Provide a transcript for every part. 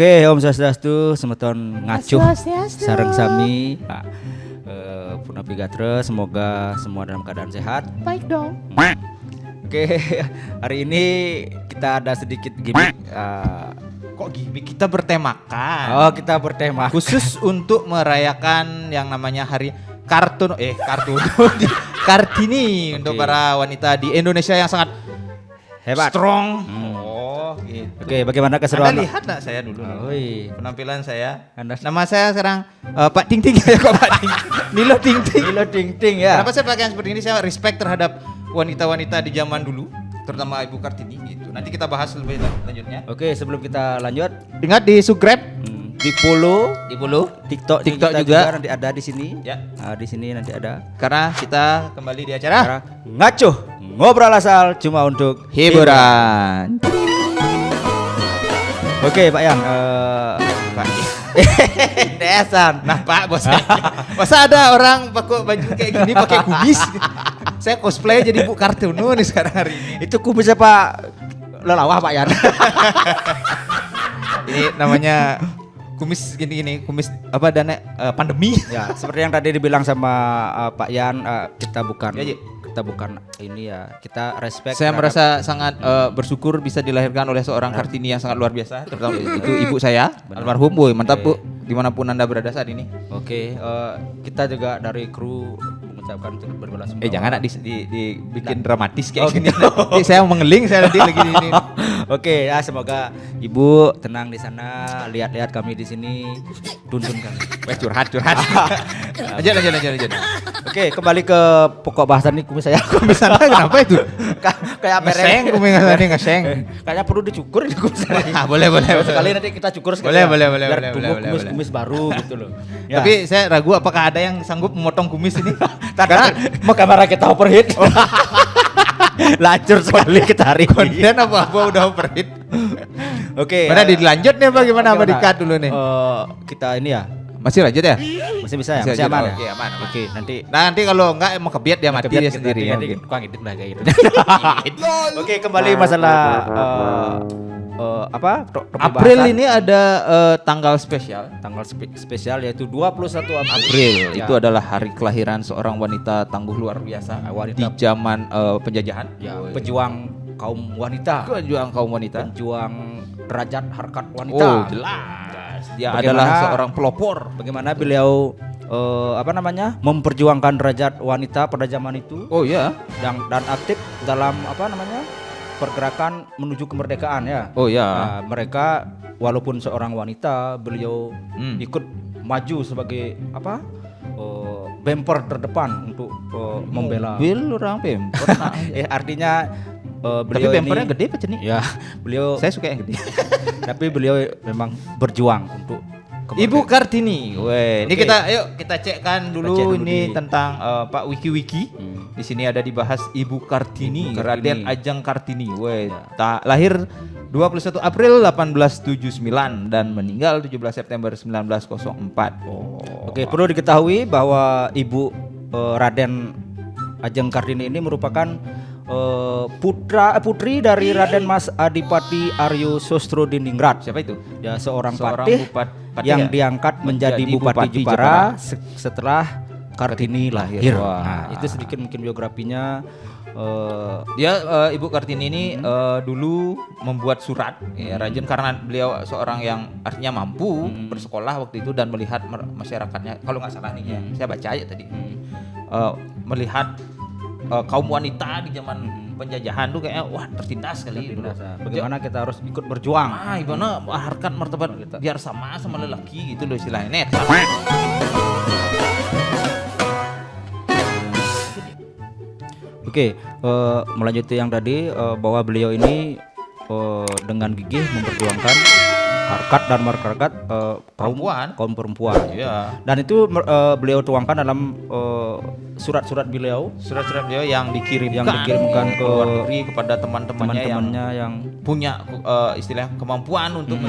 Oke, Om Swastiastu, semeton ngacuh Swastiastu. sareng sami. Puna Pigatre, semoga semua dalam keadaan sehat. Baik dong. Oke, hari ini kita ada sedikit gimmick. Kok gimmick kita bertemakan? Kita bertema Khusus untuk merayakan yang namanya hari Kartun Kartini untuk para wanita di Indonesia yang sangat hebat. strong. Hmm. Oh, gitu. Oke, bagaimana keseruan? Anda lihat nggak saya dulu? Oi. Penampilan saya. Anda- Nama saya sekarang Pak Ting Ting ya kok Pak Ting. Nilo Ting Ting. Nilo Ting Ting ya. Kenapa saya pakaian seperti ini? Saya respect terhadap wanita-wanita di zaman dulu, terutama Ibu Kartini gitu. Nanti kita bahas lebih lanjutnya. Oke, sebelum kita lanjut, Ingat di subscribe, di follow di follow TikTok TikTok kita juga. nanti ada di sini. ya. Di sini nanti ada. Karena kita kembali di acara Cara ngacuh, ngobrol asal cuma untuk hiburan. Oke, Pak Yan. Pak. Desan. Nah, Pak bos. Masa ada orang pakai baju kayak gini pakai kumis? Saya cosplay jadi Bu Kartunu nih sekarang hari ini. Itu kumis apa? Lelawah, Pak Yan. Ini namanya kumis gini-gini, kumis apa pandemi. Ya, seperti yang tadi dibilang sama Pak Yan, kita bukan Ya, Ji. kita bukan ini ya, kita respect. Saya terhadap- merasa sangat bersyukur bisa dilahirkan oleh seorang Kartini yang sangat luar biasa, terutama itu ibu saya, almarhum. Boy, mantap Bu, dimanapun Anda berada saat ini. Oke, kita juga dari kru mengucapkan turut berbelasungkawa. Jangan nak dibikin dramatis kayak gini. Nanti saya mengeling saya nanti lagi ini. Oke, ya semoga Ibu tenang di sana, lihat-lihat kami di sini, tuntun kami. Wes curhat. Lanjut. Oke, kembali ke pokok bahasan ini kumis saya. Kumis Anda kenapa itu? Kayak Ngeseng, kumis Anda ngeseng. Kayaknya perlu dicukur ini kumis saya. Boleh. Sekali nanti kita cukur sekali. Boleh, Biar boleh, tumbuh boleh. kumis baru gitu loh. Ya. Tapi saya ragu apakah ada yang sanggup memotong kumis ini? karena mau kamera kita overheat. Lacur sekali kita hari ini. Konten apa udah overheat. Oke. Mana dilanjut nih apa gimana? Apa bagaimana? di-cut dulu nih? Kita ini ya, Masih lanjut ya? masih bisa ya, Masih masih lanjut. aman ya. Oke, aman. Oke, nanti Nanti kalau enggak mau kebiat dia mati dia sendiri. Nanti Oke. tukang edit lah kayak gitu. Oke, kembali masalah topik April bahasan. ini ada tanggal spesial. Tanggal spesial yaitu 21 April. April Ya. itu adalah hari kelahiran seorang wanita tangguh luar biasa Wanita- di zaman penjajahan. Ya, pejuang kaum wanita, Pejuang kaum wanita. pejuang derajat harkat wanita. Oh, jelas. Dia Bagaimana- adalah seorang pelopor. Bagaimana beliau memperjuangkan derajat wanita pada zaman itu Oh ya. dan aktif dalam pergerakan menuju kemerdekaan ya. Oh ya. Nah, mereka walaupun seorang wanita, beliau ikut maju sebagai bemper terdepan untuk membela. Mobil orang bemper. Artinya Tapi beliau bempernya ini gede apa nih? ya, beliau Saya suka yang gede. tapi beliau memang berjuang untuk Ibu Kartini. Weh, ini Oke. kita cekkan dulu, cek dulu ini di- tentang Pak Wiki. Di sini ada dibahas Ibu Kartini, Ibu Kartini. Raden Ajeng Kartini. Weh, lahir 21 April 1879 dan meninggal 17 September 1904. Oke, perlu diketahui bahwa Ibu Raden Ajeng Kartini ini merupakan putri dari Raden Mas Adipati Aryo Sostrodiningrat. Siapa itu? Ya, seorang Seorang patih bupati yang ya? diangkat menjadi Menjadi Bupati Bupati Jepara setelah Kartini lahir. Wah. Nah, itu sedikit mungkin biografinya. Dia Ibu Kartini ini dulu membuat surat ya Rajen karena beliau seorang yang artinya mampu bersekolah waktu itu dan melihat masyarakatnya, kalau nggak salah nih ya saya baca aja tadi, melihat kaum wanita di zaman penjajahan tuh kayaknya wah tertindas sekali. Bagaimana kita harus ikut berjuang. Gimana harkat martabat kita biar sama lelaki gitu loh istilahnya. Nih, Oke, melanjuti yang tadi bahwa beliau ini dengan gigih memperjuangkan harkat dan martabat kaum perempuan. Iya. Dan itu beliau tuangkan dalam surat-surat beliau Surat-surat beliau yang dikirimkan ke luar negeri kepada teman-temannya yang punya istilah kemampuan untuk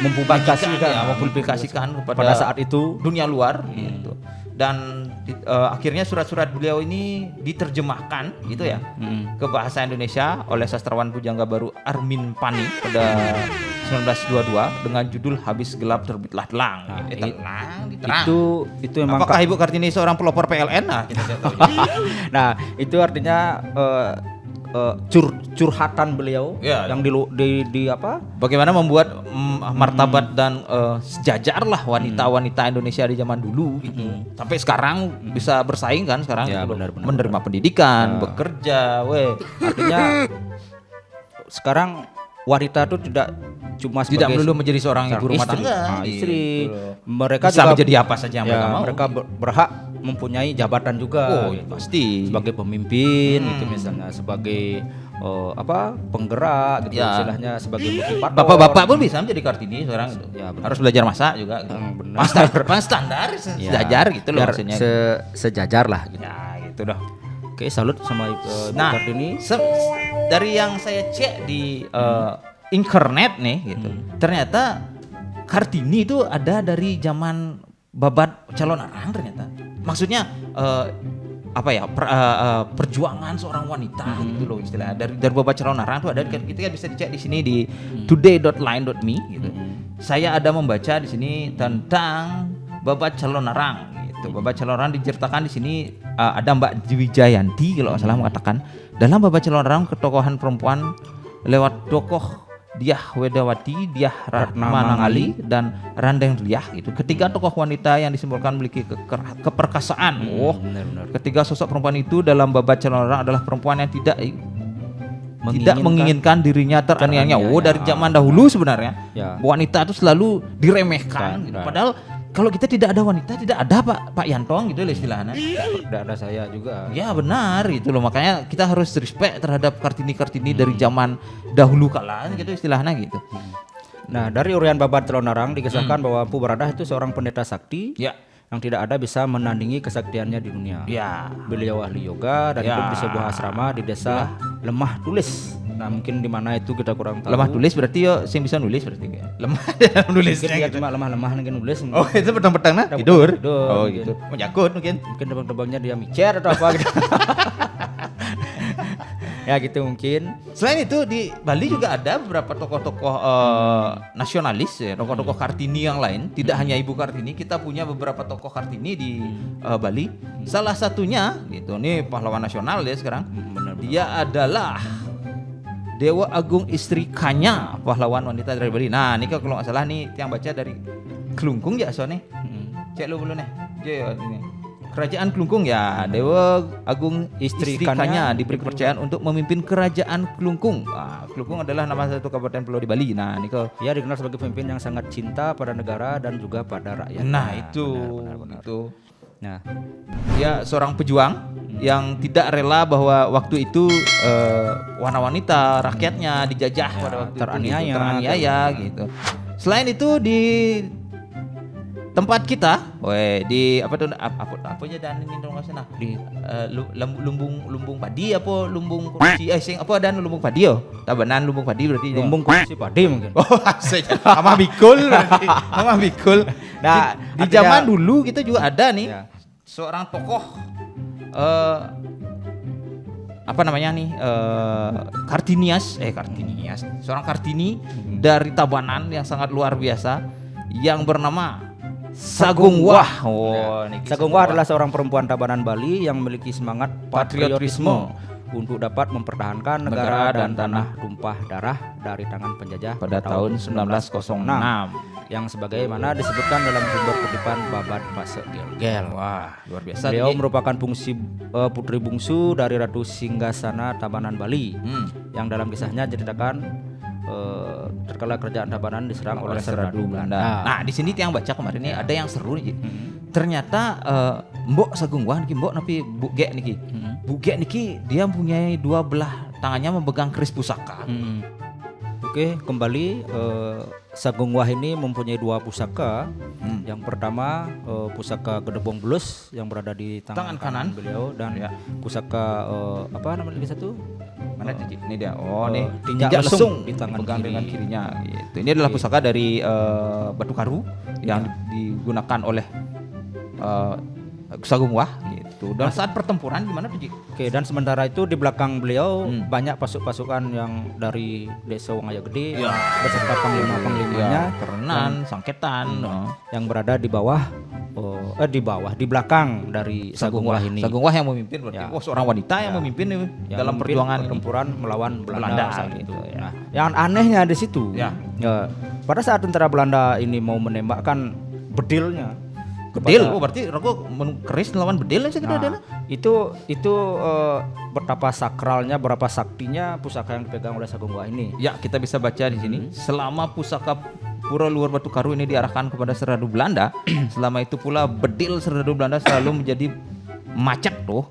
mempublikasikan mempublikasikan kepada pada saat itu. dunia luar gitu. dan akhirnya surat-surat beliau ini diterjemahkan gitu ya ke bahasa Indonesia oleh sastrawan pujangga baru Armin Pani pada 1922 dengan judul Habis Gelap Terbitlah Telang. Diterang. Itu memang Apakah Ibu Kartini seorang pelopor PLN? Nah, kita tidak tahu. Nah, itu artinya curhatan beliau Ya. yang di apa? Bagaimana membuat martabat dan sejajar lah wanita-wanita Indonesia di zaman dulu gitu. Sampai sekarang bisa bersaing kan sekarang Ya, gitu loh. benar. Menerima pendidikan, bekerja, Artinya sekarang wanita itu tidak cuma tidak sebagai melulu menjadi seorang ibu rumah istri. tangga. Istri. Gitu. Mereka Bisa juga menjadi apa saja yang mereka mau. mereka berhak mempunyai jabatan juga. Oh, pasti. Sebagai pemimpin gitu misalnya, sebagai penggerak gitu Ya. istilahnya, sebagai motivator. Bapak-bapak pun bisa menjadi Kartini seorang gitu. Ya, benar. Harus belajar masak juga gitu. Benar. Standar Ya, sejajar gitu loh biar maksudnya. sejajar lah gitu. Ya gitu dah. Oke, salut sama Ibu Nah, Kartini. dari yang saya cek di internet nih gitu, ternyata Kartini itu ada dari zaman babat calon arang ternyata. Maksudnya perjuangan seorang wanita gitu loh istilahnya. Dari babat calon arang itu ada, kita kan bisa dicek di sini di today.line.me gitu. Saya ada membaca di sini tentang babat calon arang gitu. Babat calon arang diceritakan di sini ada Mbak Dewi Jayanti kalau nggak salah mengatakan dalam babat calon arang ketokohan perempuan lewat tokoh Diah Wedawati, Diah Ratmanangali dan Randeng Riyah gitu. Ketiga tokoh wanita yang disimbolkan memiliki keperkasaan. Benar. Ketiga sosok perempuan itu dalam babat calon arang adalah perempuan yang tidak menginginkan dirinya teraniaya. Dari zaman dahulu sebenarnya Ya. wanita itu selalu diremehkan gitu. Kan. Padahal kalau kita tidak ada wanita, tidak ada Pak Yantong gitu loh istilahnya. Tidak ada saya juga. Ya benar itu loh, makanya kita harus respect terhadap Kartini dari zaman dahulu kala gitu istilahnya gitu. Nah, dari urian babat calon arang dikisahkan bahwa Empu Baradah itu seorang pendeta sakti Ya. yang tidak ada bisa menandingi kesaktiannya di dunia. Ya. Beliau ahli yoga dan Ya. hidup di sebuah asrama di desa Lemah Tulis. Nah, mungkin di mana itu kita kurang tahu. Lemah tulis berarti yo sing bisa nulis berarti kayak. Lemah dalam Mungkin nulisnya dia gitu. cuma lemah-lemah mungkin nulis. Oh, itu petang-petang nah Petang-petang tidur. tidur, Oh, mungkin. gitu. Menjakut mungkin. Mungkin tebang-tebangnya dia micer atau apa gitu. Ya gitu mungkin. Selain itu di Bali juga ada beberapa tokoh-tokoh nasionalis ya, tokoh-tokoh Kartini yang lain. Tidak hanya Ibu Kartini, kita punya beberapa tokoh Kartini di Bali. Salah satunya gitu, nih pahlawan nasional ya sekarang. Dia adalah Dewa Agung Istri Kanya, pahlawan wanita dari Bali. Nah, ini kalau nggak salah nih yang baca dari Kelungkung ya soalnya. Cek lu dulu nih. Ini. Kerajaan Kelungkung ya, Dewa Agung Istri Kanya diberi kepercayaan untuk memimpin Kerajaan Kelungkung. Kelungkung adalah nama satu kabupaten pulau di Bali. Nah, ini Ia dikenal sebagai pemimpin yang sangat cinta pada negara dan juga pada rakyat. Nah, itu benar. itu. Nah, Dia seorang pejuang yang tidak rela bahwa waktu itu wanita rakyatnya dijajah pada waktu teraniaya gitu. Selain itu di tempat kita, di apanya dan ini dong sana di lumbung padi apa lumbung kursi apa dan lumbung padi tabanan lumbung padi berarti lumbung kursi padi mungkin. Oh, sama Bikul berarti. Sama Bikul. Nah, di zaman dulu kita juga ada nih seorang tokoh Kartinias, seorang Kartini dari Tabanan yang sangat luar biasa yang bernama Sagung Wah. Sagung Wah adalah seorang perempuan Tabanan Bali yang memiliki semangat patriotisme untuk dapat mempertahankan negara dan tanah tumpah darah dari tangan penjajah pada tahun 1906 yang sebagaimana disebutkan dalam sumber kutipan Babat Pase Gelgel. Wah, luar biasa. Beliau merupakan putri bungsu dari Ratu Singgasana Tabanan Bali yang dalam kisahnya diceritakan terkala kerajaan Tabanan diserang oleh serdadu Belanda. Nah, di sini yang baca kemarin ini ada yang seru nih. Ternyata Mbok Sagung Wah niki Mbok napi Bugek niki. Bugek niki dia mempunyai dua belah tangannya memegang keris pusaka. Oke, kembali Sagung Wah ini mempunyai dua pusaka. Yang pertama pusaka Gedebong Blus yang berada di tangan kanan beliau dan pusaka apa namanya lagi satu? Mana ini dia? Oh, nih tinjak lesung di tangan pegang kiri. dengan kirinya gitu. Ini adalah pusaka dari Batu Karu yang digunakan oleh Sagung Wah gitu. Dan saat pertempuran gimana tuh, Ji? Oke, dan sementara itu di belakang beliau banyak pasukan yang dari Desa Wangaya Gede beserta panglima-panglimanya, Kerenan, Sangketan, yang berada di bawah di belakang dari Sagung Wah ini. Sagung Wah yang memimpin berarti. Seorang wanita yang memimpin dalam perjuangan pertempuran melawan Belanda saat gitu. itu. Nah, yang anehnya di situ, pada saat tentara Belanda ini mau menembakkan bedilnya. Bedil, berarti Rago keris lawan bedil aja gitu ada. Itu betapa sakralnya, berapa saktinya pusaka yang dipegang oleh Sagung Wah ini. Ya, kita bisa baca di sini. Selama pusaka Pura Luar Batu Karu ini diarahkan kepada serdadu Belanda, selama itu pula bedil serdadu Belanda selalu menjadi macet tuh.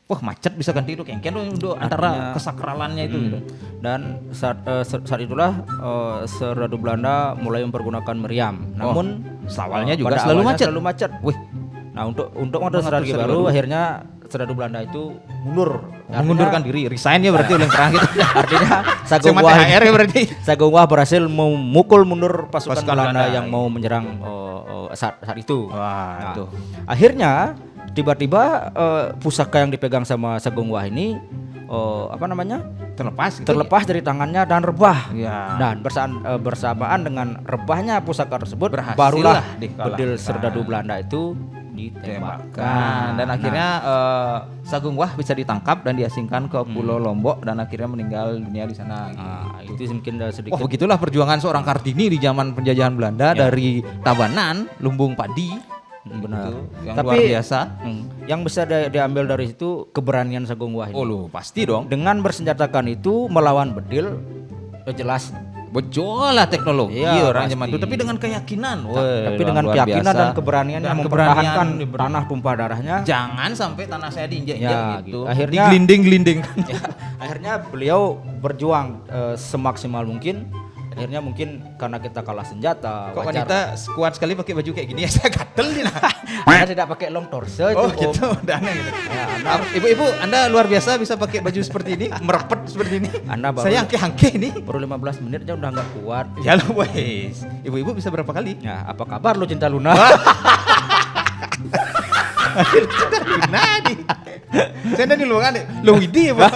Wah, macet bisa ganti itu kengken tuh antara kesakralannya itu gitu. Dan saat itulah serdadu Belanda mulai mempergunakan meriam. Namun awalnya juga selalu macet. Wih. Nah, untuk model strategi baru akhirnya serdadu Belanda itu mengundurkan diri, resign ya berarti oleh perang gitu. Artinya Sagung Wah berhasil memukul mundur pasukan Belanda yang mau menyerang saat itu. Wah, itu. Akhirnya tiba-tiba pusaka yang dipegang sama Sagung Wah ini terlepas dari tangannya dan rebah. Dan bersamaan dengan rebahnya pusaka tersebut barulah bedil serdadu Belanda itu ditembakkan. Dan akhirnya Sagung Wah bisa ditangkap dan diasingkan ke Pulau Lombok dan akhirnya meninggal dunia di sana. Itu mungkin sedikit. Begitulah perjuangan seorang Kartini di zaman penjajahan Belanda dari Tabanan, lumbung padi. Benar. Yang luar biasa. Yang bisa diambil dari situ keberanian Sagung Wah ini. Pasti dong. Dengan bersenjatakan itu melawan bedil, jelas bejol lah teknologi orang zaman itu, tapi dengan keyakinan. Tapi dengan keyakinan dan keberanian yang mempertahankan tanah tumpah darahnya. Jangan sampai tanah saya diinjak-injak gitu. Akhirnya digelinding-gelindingkan. Akhirnya beliau berjuang semaksimal mungkin. Akhirnya mungkin karena kita kalah senjata. Kok wanita kuat sekali pakai baju kayak gini ya, saya gatel nih. Anda tidak pakai long torso itu. Gitu. Udah aneh gitu. Ibu-ibu, Anda luar biasa bisa pakai baju seperti ini, merepet seperti ini. Saya angke-angke ini. Baru 15 menit aja udah nggak kuat. Ya lo wes. Ibu-ibu bisa berapa kali? Ya, apa kabar lo Cinta Luna? Saya di luar nih. Lo Widi ya, Pak.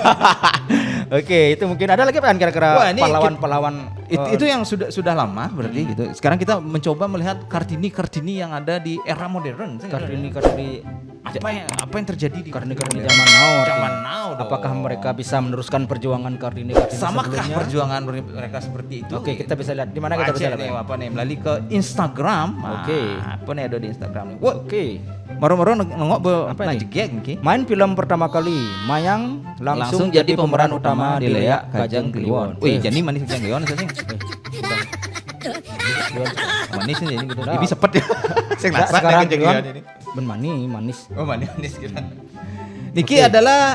Oke, itu mungkin ada lagi kan kira-kira pahlawan-pahlawan itu yang sudah lama berarti gitu. Sekarang kita mencoba melihat Kartini yang ada di era modern. Kartini apa yang terjadi di Kartini zaman now. Apakah mereka bisa meneruskan perjuangan Kartini samakah sebelumnya? Perjuangan mereka seperti itu? Oke, kita bisa lihat di mana kita bisa lihat. Melalui ke Instagram. Oke. Apa nih ada di Instagram? Oke. Moro-moro nengok main film pertama kali Mayang langsung jadi pemeran utama di Lea Kajang Kliwon. Wih, jadi manis Kajang Kliwon saya. Manis ini gitu. Ini sepet ya. Sekarang ini. Manis. Oh, manis gitu. Niki adalah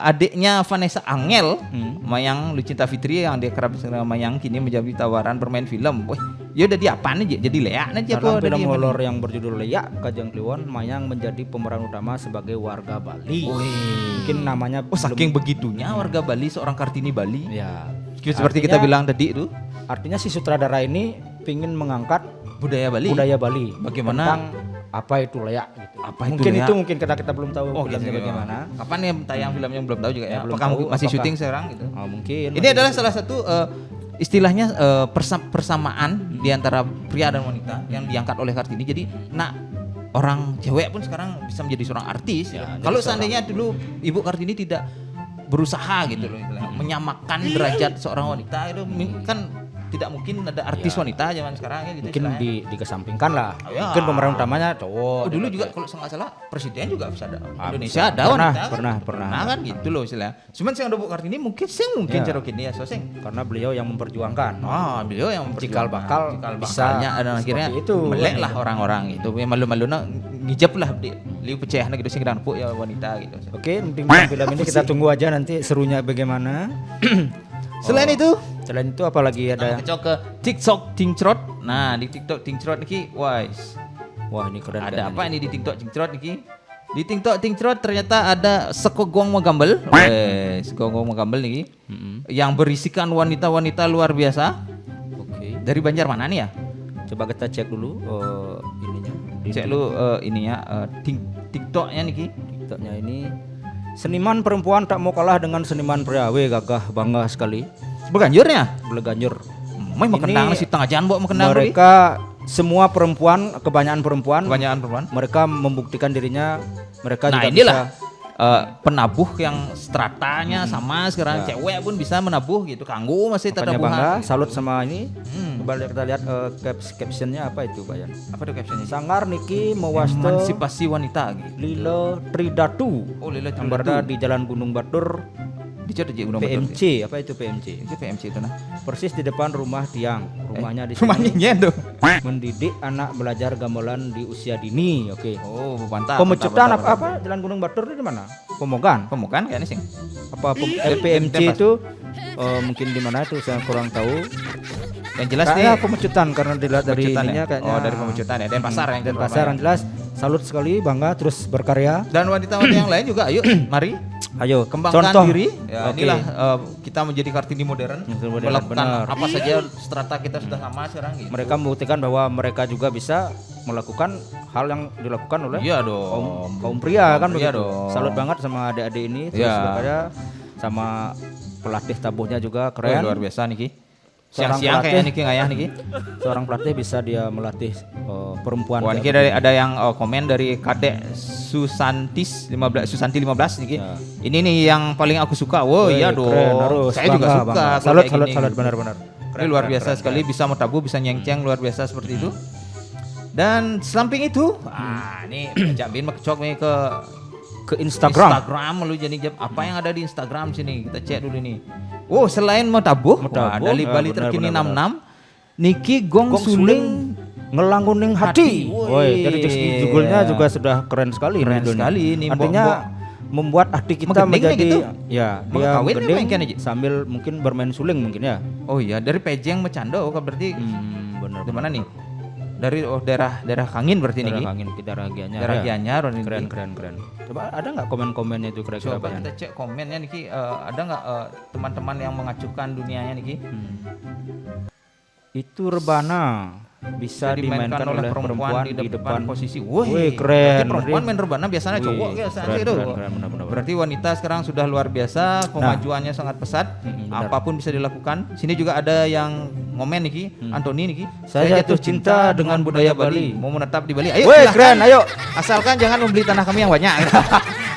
adiknya Vanessa Angel, Mayang Lucinta Fitri yang dia kerap dengan Mayang kini menjadi tawaran bermain film. Wih, ya udah di apa nih? Jadi Lea aja apa? Dalam film horor yang berjudul Lea Kajang Kliwon, Mayang menjadi pemeran utama sebagai warga Bali. Mungkin namanya saking begitunya warga Bali, seorang Kartini Bali. Ya. Seperti kita bilang tadi itu. Artinya si sutradara ini pingin mengangkat budaya Bali. Bagaimana tentang apa itu Lea gitu. Mungkin kita belum tahu filmnya bagaimana. Kapan ya tayang filmnya belum tahu juga ya. Apakah masih syuting sekarang gitu? Mungkin. Ini adalah salah satu istilahnya persamaan di antara pria dan wanita yang diangkat oleh Kartini. Jadi orang cewek pun sekarang bisa menjadi seorang artis. Kalau seandainya dulu Ibu Kartini tidak berusaha gitu loh, menyamakan derajat seorang wanita itu kan tidak mungkin ada artis wanita zaman sekarang ya gitu. Mungkin dikesampingkan lah. Mungkin pemeran utamanya cowok. Dulu juga kalau nggak salah presiden juga bisa ada. Indonesia ada wanita. Pernah kan gitu loh istilahnya. Cuman sing ada Bu Kartini mungkin cara kini ya soseng. Karena beliau yang memperjuangkan. Beliau yang cikal bakal bisanya dan akhirnya itu melek lah orang-orang itu. Malu-maluna ngijab lah liu pecah gitu sing empuk ya wanita gitu. Oke, mungkin film ini kita tunggu aja nanti serunya bagaimana. Selain itu apa lagi ada? Kita ke TikTok Tingcrot. Nah, di TikTok Tingcrot niki wah ini keren. Ada apa ini di TikTok Tingcrot niki? Di TikTok Tingcrot ternyata ada sekogong magambel. Sekogong magambel niki. Yang berisikan wanita-wanita luar biasa. Oke. Dari Banjar mana nih ya? Coba kita cek dulu ininya. Cek lu ininya TikToknya niki. TikToknya ini seniman perempuan tak mau kalah dengan seniman pria. Gagah bangga sekali. Berganjurnya. Berganjur. Mau kendang si tengah jalan bawa kendang. Mereka semua perempuan, kebanyakan perempuan. Mereka membuktikan dirinya. Mereka juga inilah bisa penabuh yang stratanya sama sekarang cewek pun bisa menabuh gitu. Kanggo masih tetap bangga. Salut sama ini. Coba kita lihat captionnya apa itu, Bayan? Apa tuh captionnya? Sangar Niki mewasto emansipasi wanita gitu. Lilo Tridatu. Oh, Lilo Tridatu. Yang berada di Jalan Gunung Batur. PMC, apa itu PMC? Itu PMC itu nah. Persis di depan rumah Tiang. Rumahnya di sini. Rumahnya tuh. Mendidik anak belajar gamelan di usia dini. Oke. Oh, mantap. Pemecutan apa? Jalan Gunung Batur itu di mana? Pemogan kayaknya sih. Apa PMC itu mungkin di mana itu saya kurang tahu. Yang jelas nih pemecutan karena dilihat dari ininya kayaknya. Oh, dari pemecutan ya. Denpasar yang jelas. Salut sekali, bangga terus berkarya. Dan wanita-wanita yang lain juga ayo mari. Ayo kembangkan contoh diri. Ya, inilah kita menjadi Kartini modern, melakukan apa saja strata kita sudah sama sekarang gitu. Mereka membuktikan bahwa mereka juga bisa melakukan hal yang dilakukan oleh kaum pria kan begitu. Salut banget sama adik-adik ini terus berkarya, sama pelatih tabuhnya juga keren. Luar biasa niki. Siang-siang kayaknya niki ngayah niki. Seorang pelatih bisa dia melatih perempuan. Wah, niki ada yang komen dari Kadek Susanti 15 niki. Ya. Ini nih yang paling aku suka. Wow, iya dong. Saya juga suka. Salut benar-benar. Ini luar biasa sekali, bisa metabu, bisa nyengceng, luar biasa seperti itu. Dan samping itu, ini Jamin makcok nih ke Instagram lu jadi apa yang ada di Instagram sini, kita cek dulu nih. Oh, selain metabuh dari Bali terkini 66 Niki Gong Suling ngelanguning hati. Woi, dari judulnya juga sudah keren sekali. Ini artinya membuat hati kita menjadi gitu? Ya, dia menggending sambil mungkin bermain suling mungkin ya. Oh iya, dari Pejeng Mecando berarti bener. Di mana nih? Dari daerah Kangin berarti nih. Daerah Gianyar. Keren. Coba ada nggak komen-komennya itu kira-kira? Coba kita cek komennya Niki, ada nggak teman-teman yang mengacuhkan dunianya Niki? Itu rebana bisa dimainkan oleh perempuan di depan posisi. Wih, keren. Perempuan main rebana biasanya cowok biasanya itu. Berarti wanita sekarang sudah luar biasa, kemajuannya sangat pesat. Apapun bisa dilakukan. Sini juga ada yang ngomen niki, Antoni niki. Saya jatuh cinta dengan budaya Bali. Mau menetap di Bali. Ayo. Wih, keren, ayo. Asalkan jangan membeli tanah kami yang banyak.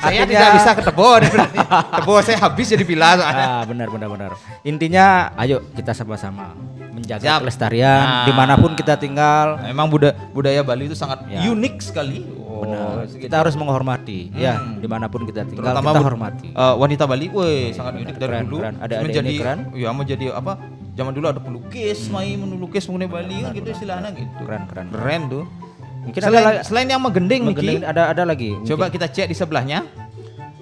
Saya tidak bisa ke Tebo. Tebo saya habis jadi villa soalnya. Benar. Intinya ayo kita sama-sama menjaga kelestarian dimanapun kita tinggal. Emang budaya Bali itu sangat unik sekali. Benar. Kita harus menghormati ya dimanapun kita tinggal. Terutama kita hormati. Wanita Bali, sangat unik dari dulu. Ada menjadi keren. Ya menjadi apa? Zaman dulu ada pelukis, melukis mengenai Bali kan gitu istilahnya gitu. Keren tuh. Mungkin selain yang menggending Niki, ada lagi. Coba kita cek di sebelahnya.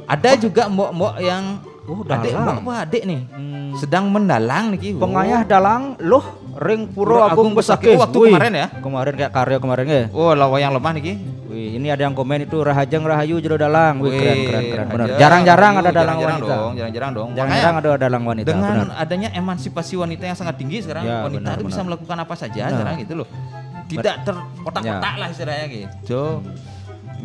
Ada juga mbok-mbok yang adik nih. Sedang mendalang Niki. Pengayah dalang loh ring puro agung besake. Waktu kemarin ya. Kemarin kayak karya kemarin ya. Oh, lawayang lemah Niki. Wih, ini ada yang komen itu Rahajeng Rahayu jero dalang. Wih, keren. Benar. Jarang-jarang ada dalang wanita. Jarang-jarang dong. Jarang ada dalang wanita. Dengan adanya emansipasi wanita yang sangat tinggi sekarang, wanita itu bisa melakukan apa saja sekarang gitu loh. Tidak terkotak-kotak lah istilahnya gitu.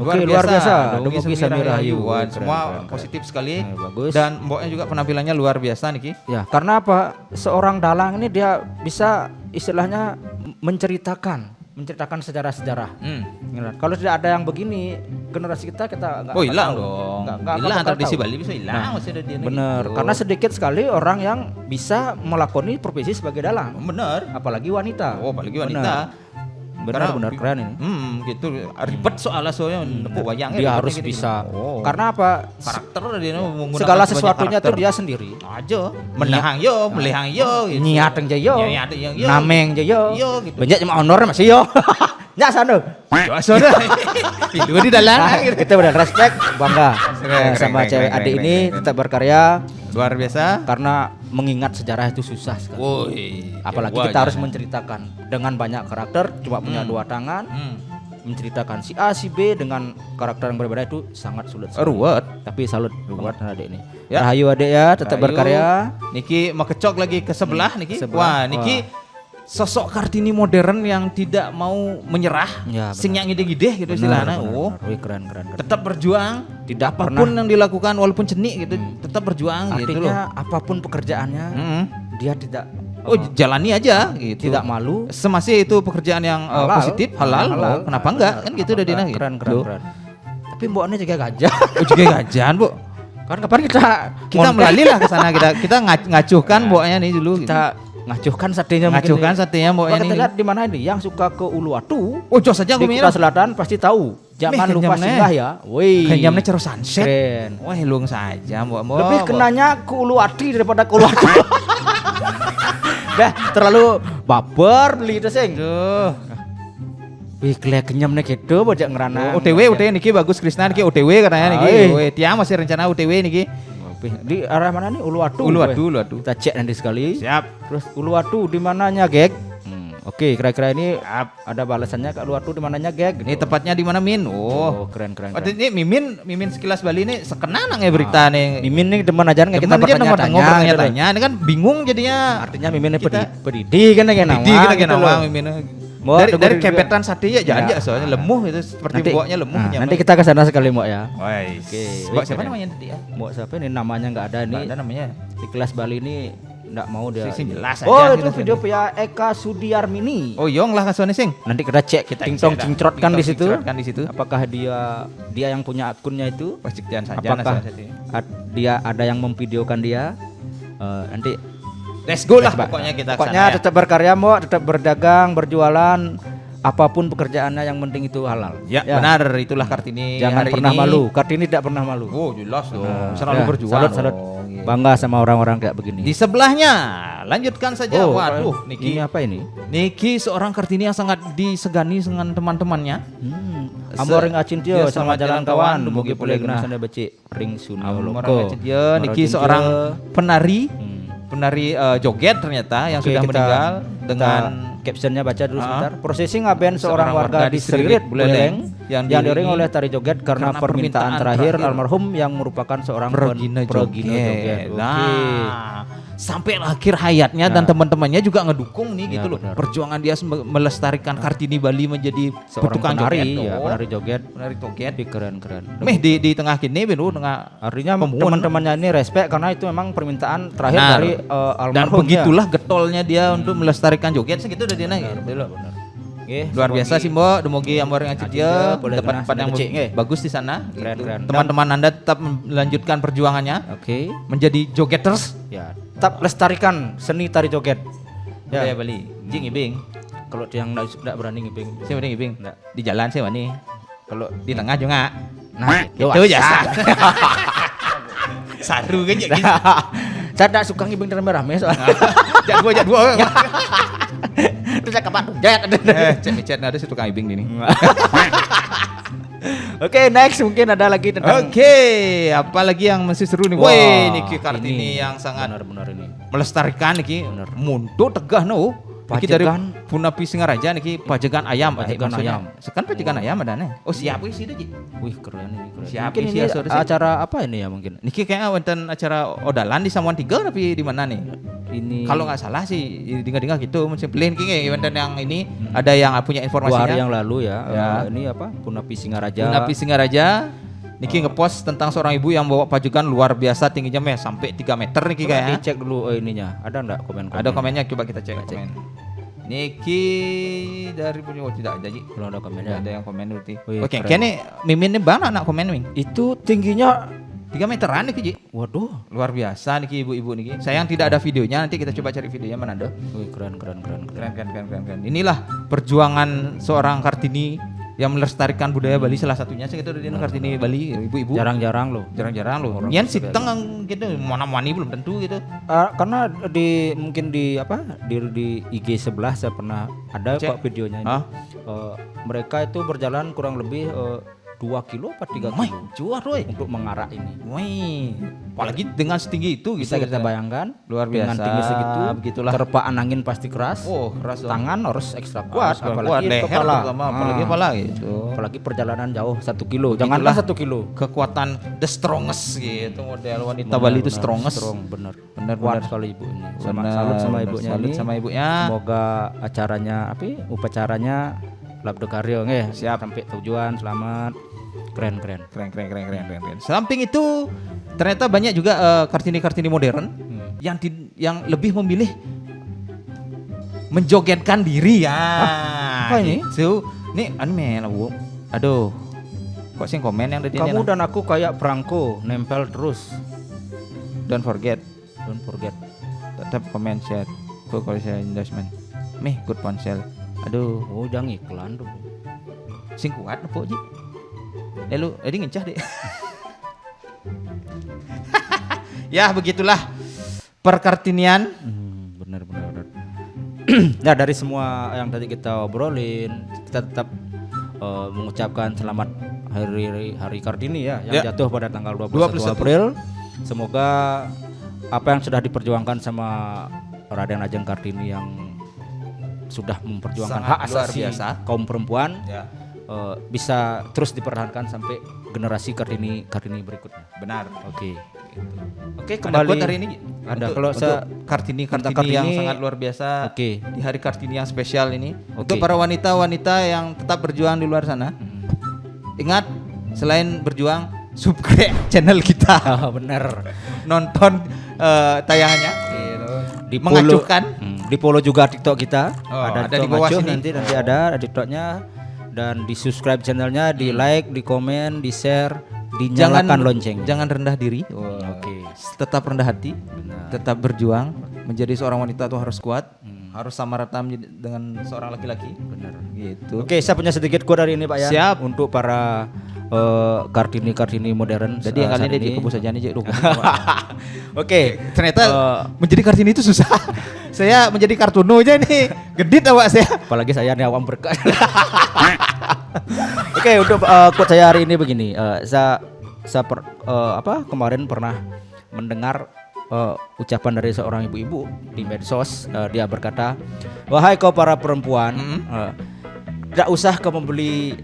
Luar biasa. Dugi Samira Rahayu. Semua positif sekali. Bagus. Dan mboknya juga penampilannya luar biasa Niki. Ya, karena apa? Seorang dalang ini dia bisa istilahnya menceritakan sejarah-sejarah. Kalau tidak ada yang begini, generasi kita nggak hilang dong. Hilang tradisi Bali bisa hilang. Bener. Karena sedikit sekali orang yang bisa melakoni profesi sebagai dalang. Bener. Apalagi wanita. Apalagi wanita. Benar keren ini. Gitu ribet soalnya wayangnya dia harus gitu. bisa. Karena apa? Karakter dia menggunakan segala sesuatunya itu dia sendiri. Aja. Melehang yo gitu. Nyiateng yo. Nameng yo. Gitu. Banyak cuma honor masih yo. Nya sana. Yo sana. Itu di dalam gitu. Kita benar respect, bangga sama cewek adik ini tetap berkarya. Luar biasa. Karena mengingat sejarah itu susah sekali. Apalagi kita harus menceritakan dengan banyak karakter, cuma punya dua tangan. Menceritakan si A, si B dengan karakter yang berbeda itu sangat sulit. Ruwet. Tapi salut buat adik ini. Rahayu adik ya, tetap berkarya. Niki makecok lagi ke sebelah Niki. Wah, Niki sosok Kartini modern yang tidak mau menyerah, Ya, sing yang gede-gede gitu istilahnya. Wih, keren. Tetap berjuang, Tidak apapun yang dilakukan walaupun cenik gitu, tetap berjuang gitu loh. Artinya apapun pekerjaannya, dia tidak Jalani aja gitu. tidak malu. Semasih itu pekerjaan yang positif, halal, kenapa enggak? Kan gitu udah Dina gitu. Keren. Tapi mboknya juga gajah. Oh, juga gajan, Bu. Kan kapan kita Melalui lah ke sana kita ngacuhkan mboknya nih dulu. kita ngacuhkan satenya ngacuhkan satenya mboknya kita nih. lihat di mana ini yang suka ke Uluwatu. Oh, jos saja Di aku Kuta Selatan pasti tahu. Jangan lupa singgah ya. Wih. Kayaknya cero sunset. Keren. Wah, lung saja, Mbok. Lebih kenanya ke Uluwati daripada ke Uluwatu. Dah terlalu baper beli itu sing. Duh. Wih, kelihatan kenyam nih gitu, bajak ngerana. OTW niki bagus Krisna niki OTW katanya niki. Weh, Tia masih rencana OTW niki. Di arah mana nih? Uluwatu. Uluwatu. Kita cek nanti sekali. Siap. Terus Uluwatu di mananya, Gek? Oke, kira-kira ini ada balasannya ke Uluwatu di mananya, Gek? Ini tepatnya di mana, Min? Oh, keren. Oh, ini Mimin sekilas Bali ini sekenang ya berita nih. Mimin nih demen aja nggak kita bertanya-tanya. Ini kan bingung jadinya. Artinya Mimin ini pendidik kan kayak nama. Pendidik kan kayak nama Mimin. Dari kebetan sate ya aja soalnya lemuh itu seperti mboknya lemuh. Nanti kita ke sana sekali, Mbok ya. Oke. Mbok siapa namanya tadi ya? Mbok siapa ini namanya enggak ada nih. Ada namanya. Di kelas Bali ini enggak mau dia. Sing jelas aja. Oh, itu video ya Eka Sudiarmini. Oh, yong lah kasone sing. Nanti kita cek ting-tong cincrotkan di situ. Kan di situ. Apakah dia yang punya akunnya itu? Pastikan saja. Apakah dia ada yang memvideokan dia? Nanti let's go lah pokoknya kita pokoknya tetap berkarya, Mbok, tetap berdagang, berjualan, apapun pekerjaannya yang penting itu halal. Ya. Benar, itulah Kartini. Jangan pernah malu. Kartini tidak pernah malu. Oh, jelas dong. Selalu berjuang. Salut. Bangga sama orang-orang kayak begini. Di sebelahnya, lanjutkan saja. Waduh, Niki. Ini apa ini? Niki seorang Kartini yang sangat disegani dengan teman-temannya. Amoring acintio sama jalan kawan, dumugi pulegna sana becik ring sunio loko. Niki seorang penari joget ternyata yang sudah meninggal dengan captionnya baca dulu sebentar. Prosesi ngaben seorang warga di Seririt Buleleng yang diiringi oleh tari joget karena permintaan terakhir almarhum yang merupakan seorang pergina joget. Nah, sampai akhir hayatnya dan teman-temannya juga ngedukung nih gitu loh. Perjuangan dia melestarikan Kartini Bali menjadi seorang tukang penari, penari joget. Keren. Meh di tengah kini tengah artinya teman-temannya ini respect karena itu memang permintaan terakhir dari almarhum. Dan begitulah getolnya dia untuk melestarikan joget segitu udah dia benar. Luar biasa sih, Mbok. Dumugi Amoring Acitya tempat yang bagus di sana. Keren. Teman-teman Anda tetap melanjutkan perjuangannya. Oke. Menjadi jogeters. Ya. Tetap lestarikan seni tari joget. Ya, Bali. Jing ibing. Kalau yang enggak berani ngibing. Saya berani ngibing. Di jalan saya wani. Kalau di tengah juga. Nah, itu ya. Saru kan gitu. Saya enggak suka ngibing rame-rame soalnya. Jadwal. Terus kapan? Chat ada si tukang ibing ini. Oke, next mungkin ada lagi tentang apalagi yang masih seru nih. Woi, Niki Kartini yang sangat benar ini. Melestarikan niki. Mundur tegah Niki dari Punapi Singaraja niki pajegan ayam. Sekarang pajegan ayam ada nih. Oh, siap sih itu. Wih, keren ini. Siap ini acara apa ini ya mungkin? Niki kayaknya wonten acara odalan di Samuan 3 tapi di mana nih? Ini kalau nggak salah sih dengar-dengar gitu mesti pilih niki wonten yang ini ada yang punya informasinya. 2 hari yang lalu ya. Ini apa? Punapi Singaraja. Niki ngepost tentang seorang ibu yang bawa pajugan luar biasa tingginya sampai 3 meter Niki kayaknya. Dicek dulu ininya. Ada enggak komen-komen? Ada komennya, coba kita cek komen. Niki dari punya tidak ada belum ada komennya. Ada yang komen dulu. Oke, kayaknya Mimin ini banget anak komen Ming. Itu tingginya 3 meteran Niki Ji. Waduh, luar biasa Niki ibu-ibu Niki. Sayang tidak ada videonya, nanti kita coba cari videonya mana ada. Wih, keren. Inilah perjuangan seorang Kartini yang melestarikan budaya Bali, salah satunya sih itu dari Kartini Bali, ibu-ibu. Jarang-jarang loh. Nian siteng gitu, mana-mani belum tentu gitu. Karena mungkin di IG sebelah saya pernah ada kok videonya ini. Mereka itu berjalan kurang lebih 2 kilo apa 3 Mai, kilo cuar woy. untuk mengarak ini. Wih, apalagi dengan setinggi itu Bisa gitu kita bayangkan Luar dengan biasa, tinggi segitu, begitulah. terpaan angin pasti keras. Oh, keras dong. Tangan harus ekstra kuat, Kuat, apalagi leher kepala. terutama, apalagi kepala gitu. Apalagi perjalanan jauh 1 kilo. Begitulah. Janganlah 1 kilo. Kekuatan the strongest gitu model wanita Benar, Bali itu benar, strongest. strong, bener. Benar, Kuat benar. sekali ibu ini. Benar, Salut sama benar. ibunya Salut ini. sama ibunya. Semoga acaranya upacaranya Labdokaryo nggih. Siap. Sampai tujuan selamat. Keren. Keren. Samping itu ternyata banyak juga kartini-kartini modern yang lebih memilih menjogetkan diri ya. apa ini? Gitu. Nih anime lah bu. Aduh, kok sih komen yang tadi Kamu dan aku kayak perangko, nempel terus. don't forget, tetap komen share, full quality endorsement. Meh good ponsel. Aduh, Oh, jangan iklan tuh. sing kuat apa Ji? Lu, ini ngencah deh. Ya begitulah perkartinian. Benar. Nah, dari semua yang tadi kita obrolin, kita tetap mengucapkan selamat hari Kartini ya, yang jatuh pada tanggal 21 April. Semoga apa yang sudah diperjuangkan sama Raden Ajeng Kartini yang sudah memperjuangkan Sangat hak luar asasi biasa. kaum perempuan Ya, bisa terus dipertahankan sampai generasi Kartini berikutnya. benar. Oke. Oke, Ada kembali quote hari ini? Ada. Kalau saya Kartini tentang yang Kartini, sangat luar biasa. Oke. Di hari Kartini yang spesial ini. Oke. Untuk para wanita-wanita yang tetap berjuang di luar sana. Ingat, selain berjuang, subscribe channel kita. Oh, benar. Nonton tayangannya. Di Mengacuhkan. Di follow juga TikTok kita. Oh, ada TikTok di bawah Ngacuh, sini. nanti ada TikToknya, dan di subscribe channelnya, di like, di komen, di share, dinyalakan lonceng. Jangan rendah diri. Oke. Tetap rendah hati. Benar. Tetap berjuang. Menjadi seorang wanita itu harus kuat. Harus sama rata dengan seorang laki-laki. Benar. Gitu. Oke, saya punya sedikit quote hari ini Pak Yan. Siap. Untuk para Kartini modern. Jadi yang kali saat ini di kebus aja nih. Oke, Ternyata Eh, menjadi Kartini itu susah. Saya menjadi Kartuno aja nih. Gedit awak saya. apalagi saya nih awam berkah. Oke, untuk quote saya hari ini begini. Kemarin pernah mendengar ucapan dari seorang ibu-ibu di medsos. Dia berkata, "Wahai kau para perempuan, tidak usah kau membeli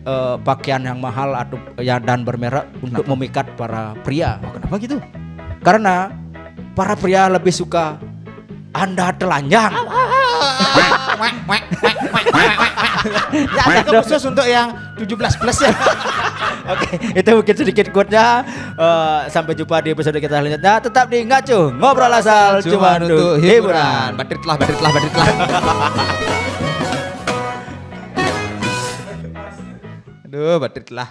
pakaian yang mahal atau dan bermerek untuk memikat para pria. Kenapa gitu? Karena para pria lebih suka Anda telanjang." Ya ada khusus untuk yang 17 plus ya. Oke, itu mungkin sedikit quote-nya. Sampai jumpa di episode kita selanjutnya. Tetap di Ngacuh, ngobrol asal cuma untuk hiburan. Batritlah. Aduh, batritlah.